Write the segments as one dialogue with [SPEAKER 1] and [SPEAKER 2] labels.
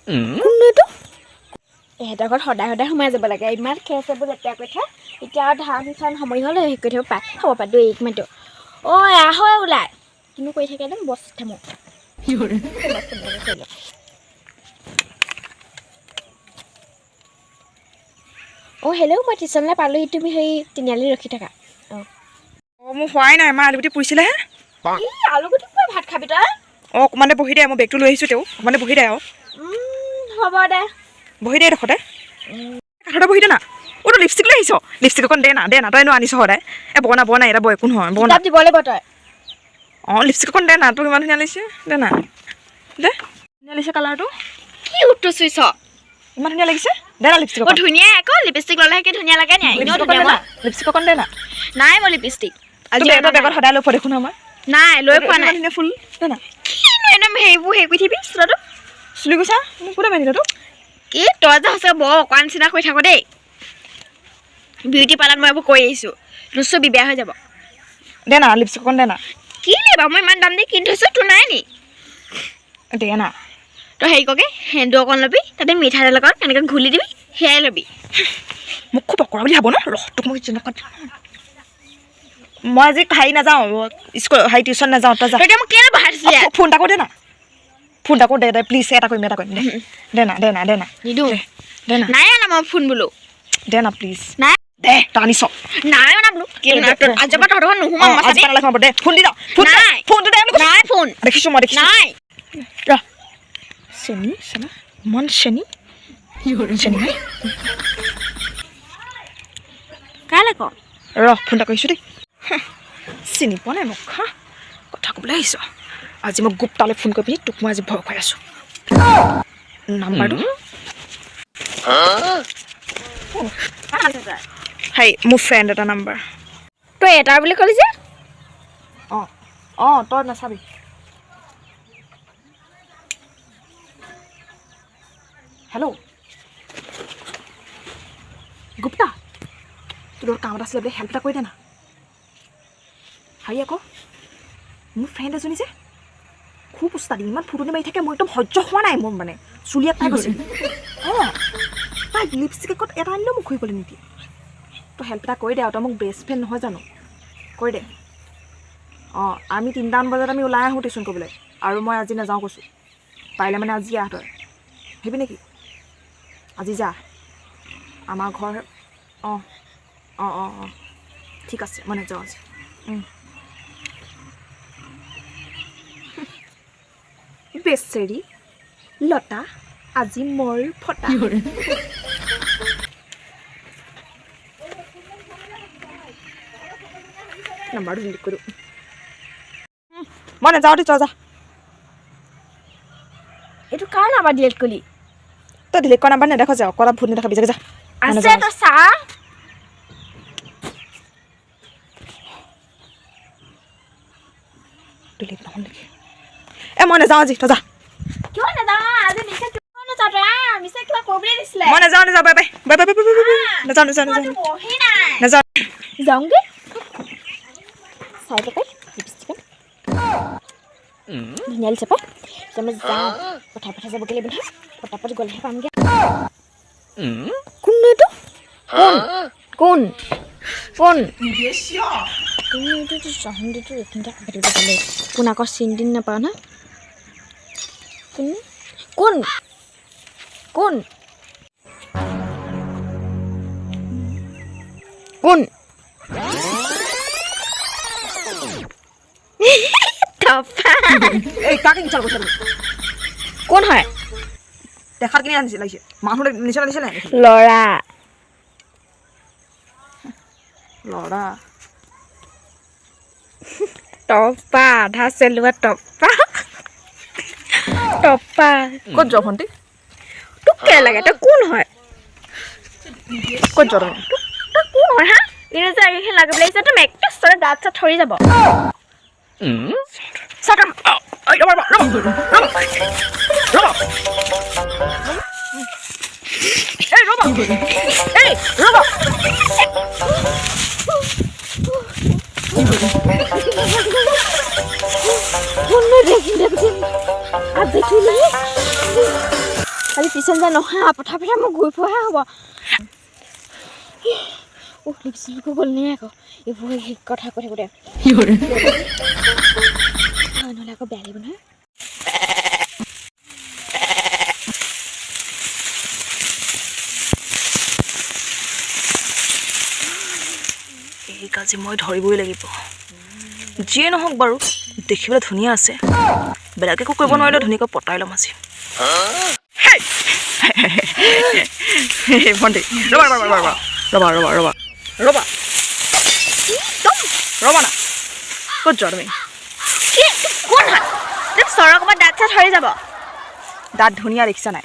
[SPEAKER 1] কোনটো এহেঁতৰ ঘৰত সদায় সদায় সোমাই যাব লাগে ইমান খেৰ চেবোৰ লেতেৰা কৰি থয় এতিয়া আৰু ধান চান সময় হ'লে হেৰি কৰি থ'ব পায় খাব পায় দুই এক মিনিট আহয় ওলাই কিনো কৰি থাকে একদম বছ থামো হেল্ল' মই টিউশ্যনলৈ পালোহি তুমি সেই তিনিআলি ৰখি থাকা
[SPEAKER 2] মোৰ হোৱাই নাই মা আলুগুটি পুৰিছিলেহে
[SPEAKER 1] আলুগুটি পুৰা ভাত খাবি তই
[SPEAKER 2] অকণমানে বহি দে মই বেগটো লৈ আহিছোঁ তেওঁ অকণমানে বহি দে আৰু
[SPEAKER 1] হ'ব দে
[SPEAKER 2] বহি দে এডোখৰতে কাষতে বহি দে না তই লিপষ্টিক লৈ আহিছ লিপষ্টিক অকণ দে না তইনো আনিছ সদায় বনা এটা বয় একো নহয় বনা
[SPEAKER 1] দিব লাগিব তই
[SPEAKER 2] লিপষ্টিক অকণ দে না তোক ইমান ধুনীয়া লাগিছে দে না দে ধুনীয়া লাগিছে কালাৰটো
[SPEAKER 1] কি উঠটো চুইছ
[SPEAKER 2] ইমান ধুনীয়া লাগিছে দে না লিপষ্টিক
[SPEAKER 1] ধুনীয়া আকৌ লিপষ্টিক ল'লেহে কি ধুনীয়া লাগে নি
[SPEAKER 2] লিপষ্টিক অকণ দে না
[SPEAKER 1] নাই মই লিপষ্টিক
[SPEAKER 2] আজি এটা বেগত সদায় লৈ দেখোন মই
[SPEAKER 1] নাই লৈ পোৱা নাই
[SPEAKER 2] ধুনীয়া ফুল দে না
[SPEAKER 1] কিনো একদম সেইবোৰ হেৰি কৰি থাকিবি চোলাটো
[SPEAKER 2] চুলি গৈছা কোনে বান্ধিলে তোক
[SPEAKER 1] কি তই যে হৈছে বৰ অকৰা নিচিনা কৰি থাকো দেই বিউটি পাৰ্লাৰত মই এইবোৰ কৰি আহিছোঁ নুচুবি বেয়া হৈ যাব
[SPEAKER 2] দে না লিপষ্টিক অকণ দে না
[SPEAKER 1] কি লাগিব মই ইমান দাম দি কিনি থৈছোঁ তোৰ নাই নি
[SPEAKER 2] দে না
[SPEAKER 1] তই হেৰি ককে সেন্দু অকণ ল'বি তাতে মিঠাতেল অকণ এনেকৈ ঘুলি দিবি সেয়াই ল'বি
[SPEAKER 2] মোক খুব অকৰা বুলি ভাব ন ৰহ তোক মই যেনেকুৱা মই আজি হেৰি নাযাওঁ স্কুল হেৰি টিউশ্যন নাযাওঁ তই যা
[SPEAKER 1] তই মোক কেলৈ বহাই দিছিলি
[SPEAKER 2] ফোন এটা কৰি দে না ফোন এটা কৰি দে প্লিজ এটা কৰিম দে না
[SPEAKER 1] নিদিওঁ
[SPEAKER 2] দে না
[SPEAKER 1] নাই অনা মই ফোন বোলো
[SPEAKER 2] দে না প্লিজ
[SPEAKER 1] নাই
[SPEAKER 2] দে তই আনিছ
[SPEAKER 1] নাই অনা বোলো আজি পৰা তহঁতৰ নোসোমাম
[SPEAKER 2] আজি নালাগে দে ফোন দি
[SPEAKER 1] নাই
[SPEAKER 2] ফোনটো দে
[SPEAKER 1] নাই ফোন
[SPEAKER 2] দেখিছোঁ মই দেখিছোঁ
[SPEAKER 1] নাই
[SPEAKER 2] ৰ চেনি চেনা মন চেনি চেনি
[SPEAKER 1] কাইলৈ ক
[SPEAKER 2] ৰ ফোন এটা কৰিছোঁ দেই চিনি পোৱা নাই মোক হা কথা ক'বলৈ আহিছ আজি মই গুপ্তালৈ ফোন কৰি পিনি তোক মই আজি ভয় খুৱাই আছোঁ নাম্বাৰটো হেৰি মোৰ ফ্ৰেণ্ড এটা নাম্বাৰ
[SPEAKER 1] তই এটা বুলি ক'লি যে
[SPEAKER 2] তই নাচাবি হেল্ল' গুপ্তা তোৰ কাম এটা আছিলে বোলে হেল্প এটা কৰি দে না হেৰি আকৌ মোৰ ফ্ৰেণ্ড এজনী যে খুব উস্তাদি ইমান ফুটনি মাৰি থাকে মোৰ একদম সহ্য হোৱা নাই মোৰ মানে চুলিয়াত পাই গৈছে তাই লিপষ্টিক একত এটা আনিলেও মোক ঘূৰি গ'লে নিদিয়ে তই হেল্প এটা কৰি দে আৰু তই মোক বেষ্ট ফ্ৰেণ্ড নহয় জানো কৰি দে আমি 3টামান বজাত আমি ওলাই আহোঁ টিউশ্যন কৰিবলৈ আৰু মই আজি নাযাওঁ কৈছোঁ পাৰিলে মানে আজি আহ তই আহিবি নেকি আজি যা আমাৰ ঘৰ ঠিক আছে মই নাযাওঁ আজি বেচেৰি লতা আজি মোৰ ফটা নাম্বাৰটো ডিলিট কৰোঁ মই নাযাওঁ দেই তই যা
[SPEAKER 1] এইটো কাৰ নাম্বাৰ ডিলিট কৰিলি
[SPEAKER 2] তই ডিলিট কৰা নাম্বাৰ নেদেখ যে অকল ভূত নেদেখাবি যা
[SPEAKER 1] আছে তই চা
[SPEAKER 2] ডিলিট নহ'ল নেকি মই নাযাওঁ আজি তই যা
[SPEAKER 1] কিয় নাযাওঁ আজি মিছা কিয় নাযাওঁ তই মিছা কিবা কৰিবলৈ দিছিলে
[SPEAKER 2] মই নাযাওঁ বাই নাযাওঁ নাযাওঁ
[SPEAKER 1] যাওঁগে চাই টকাই লিপষ্টিক ধুনীয়া লিছে পাই মই যাওঁ পঠাই যাব গ'লে বোধ পটাপট গ'লেহে পামগৈ কোন এইটো কোন তুমি এইটো চহন্দীটো এইখিনিতে কাটি দিব পালে কোন আকৌ চিন দিন নাপাওঁ না কোন কোন হয়
[SPEAKER 2] দেখাত কিনি আনিছে লাগিছে মানুহ নিচিনা দিছে নাই
[SPEAKER 1] ল'ৰা টপা আধা চেলোৱা টপা
[SPEAKER 2] ক'ত যোৱা ভণ্টি
[SPEAKER 1] তোক কেলে লাগে তই কোন হয়
[SPEAKER 2] ক'ত যোৱা
[SPEAKER 1] তই কোন হয় হা এনে যে আগে লাগে বুলি আহিছে তুমি একটা চৰে দাঁত চাত থৰি যাব খালি পিছত যে নহয় পথাৰ মই ঘূৰি ফুৰাহে হ'ব লিপষ্টিক গ'ল নে আকৌ এইবোৰ কথা কৈ থাকোঁতে নহ'লে আকৌ বেয়া লাগিব নহয়
[SPEAKER 2] এই কাজি মই ধৰিবই লাগিব যিয়ে নহওক বাৰু দেখিবলৈ ধুনীয়া আছে বেলেগ একো কৰিব নোৱাৰিলে ধুনীয়াকৈ পতাই ল'ম আজি ভণ্টি ৰ'বা ৰ'বা ৰ'বা ৰ'বা ৰ'বা ৰ'বা ৰ'বা ৰ'বা না ক'ত যোৱা তুমি
[SPEAKER 1] কোন হয় চৰৰ ক'ৰবাত দাঁত চাত সৰি যাব
[SPEAKER 2] দাঁত ধুনীয়া দেখিছা নাই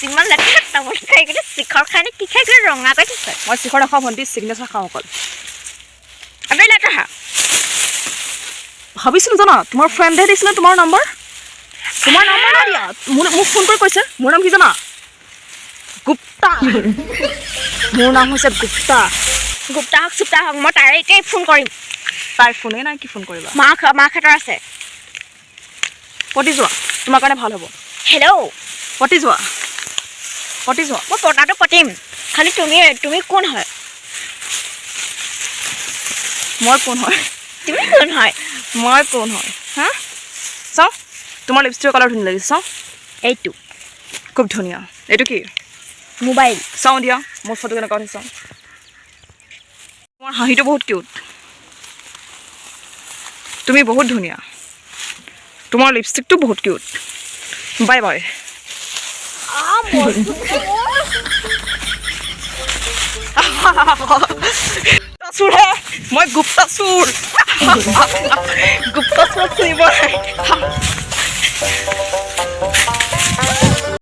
[SPEAKER 1] ইমান লেতেৰা তামোল খাই কিনে শিখৰ খাই নে কি খাই কিনে ৰঙা কৰি থৈছে
[SPEAKER 2] মই শিখৰ নাখাওঁ ভণ্টি চিগনেচাৰ খাওঁ অকল
[SPEAKER 1] আমি লেতেৰা
[SPEAKER 2] ভাবিছিলোঁ জানা তোমাৰ ফ্ৰেণ্ডে দিছিলে তোমাৰ নম্বৰ নাই দিয়া মোক ফোন কৰি কৈছে মোৰ নাম কি জানা গুপ্তা মোৰ নাম হৈছে গুপ্তা
[SPEAKER 1] গুপ্তা হওক চুপ্তা হওক মই তাৰে এতিয়াই ফোন কৰিম
[SPEAKER 2] তাইৰ ফোনেই নাই কি ফোন কৰিবা
[SPEAKER 1] মাকহঁতৰ আছে
[SPEAKER 2] পতি যোৱা তোমাৰ কাৰণে ভাল হ'ব
[SPEAKER 1] হেল্ল'
[SPEAKER 2] পতি যোৱা
[SPEAKER 1] মই পতাটো পাতিম খালি তুমি কোন হয়
[SPEAKER 2] মই কোন হয়
[SPEAKER 1] তুমি কোন হয়
[SPEAKER 2] মই কোন হয় হা চাওঁ তোমাৰ লিপষ্টিকৰ কালাৰ ধুনীয়া লাগিছে চাওঁ
[SPEAKER 1] এইটো
[SPEAKER 2] খুব ধুনীয়া এইটো কি
[SPEAKER 1] মোবাইল
[SPEAKER 2] চাওঁ দিয়া মোৰ ফটো কেনেকুৱা উঠি চাওঁ তোমাৰ হাঁহিটো বহুত কিউট তুমি বহুত ধুনীয়া তোমাৰ লিপষ্টিকটো বহুত কিউট বাই বাই চোৰ হে মই গুপ্তা চোৰ চিনিব